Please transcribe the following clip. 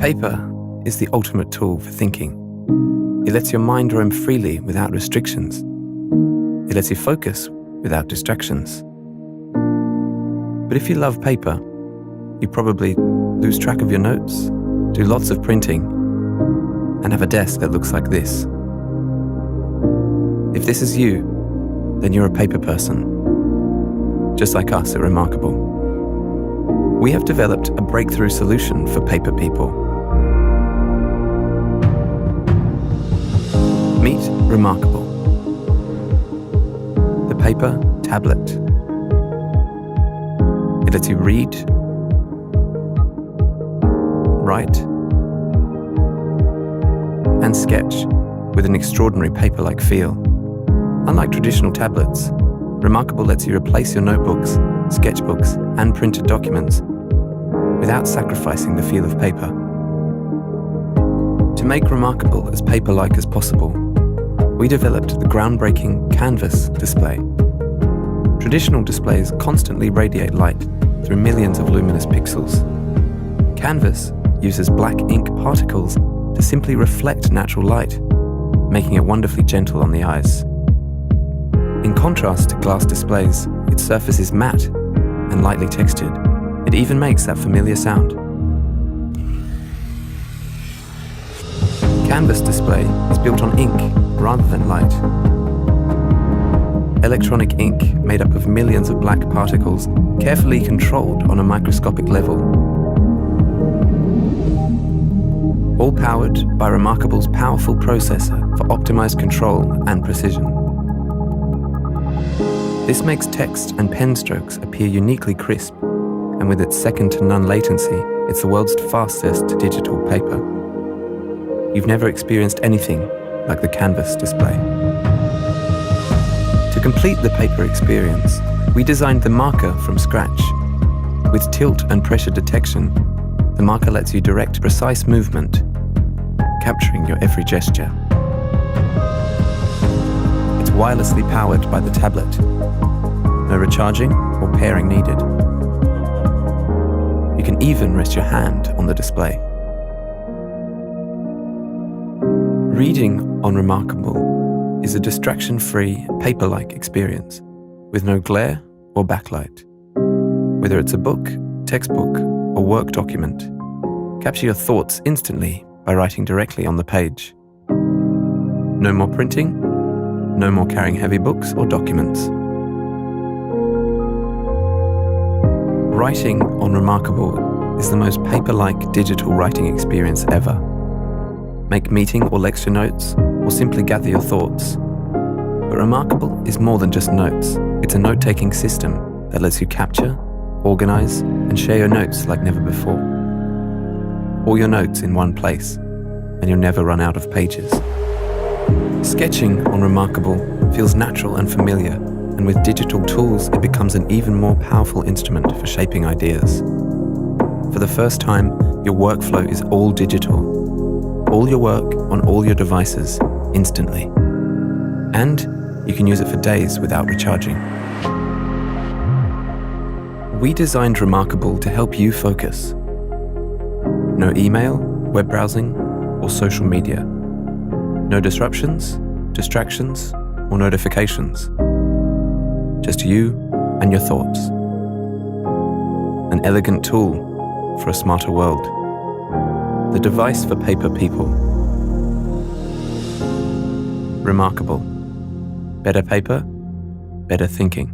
Paper is the ultimate tool for thinking. It lets your mind roam freely without restrictions. It lets you focus without distractions. But if you love paper, you probably lose track of your notes, do lots of printing, and have a desk that looks like this. If this is you, then you're a paper person, just like us at reMarkable. We have developed a breakthrough solution for paper people. Meet reMarkable, the paper tablet. It lets you read, write, and sketch with an extraordinary paper-like feel. Unlike traditional tablets, reMarkable lets you replace your notebooks, sketchbooks, and printed documents without sacrificing the feel of paper. To make reMarkable as paper-like as possible, we developed the groundbreaking Canvas display. Traditional displays constantly radiate light through millions of luminous pixels. Canvas uses black ink particles to simply reflect natural light, making it wonderfully gentle on the eyes. In contrast to glass displays, its surface is matte and lightly textured. It even makes that familiar sound. Canvas display is built on ink rather than light. Electronic ink made up of millions of black particles, carefully controlled on a microscopic level. All powered by reMarkable's powerful processor for optimized control and precision. This makes text and pen strokes appear uniquely crisp, and with its second-to-none latency, it's the world's fastest digital paper. You've never experienced anything like the Canvas display. To complete the paper experience, we designed the marker from scratch. With tilt and pressure detection, the marker lets you direct precise movement, capturing your every gesture. It's wirelessly powered by the tablet. No recharging or pairing needed. You can even rest your hand on the display. Reading on reMarkable is a distraction-free, paper-like experience with no glare or backlight. Whether it's a book, textbook, or work document, capture your thoughts instantly by writing directly on the page. No more printing, no more carrying heavy books or documents. Writing on reMarkable is the most paper-like digital writing experience ever. Make meeting or lecture notes, or simply gather your thoughts. But reMarkable is more than just notes. It's a note-taking system that lets you capture, organize, and share your notes like never before. All your notes in one place, and you'll never run out of pages. Sketching on reMarkable feels natural and familiar, and with digital tools, it becomes an even more powerful instrument for shaping ideas. For the first time, your workflow is all digital. All your work on all your devices, instantly. And you can use it for days without recharging. We designed reMarkable to help you focus. No email, web browsing, or social media. No disruptions, distractions, or notifications. Just you and your thoughts. An elegant tool for a smarter world. The device for paper people. reMarkable. Better paper, better thinking.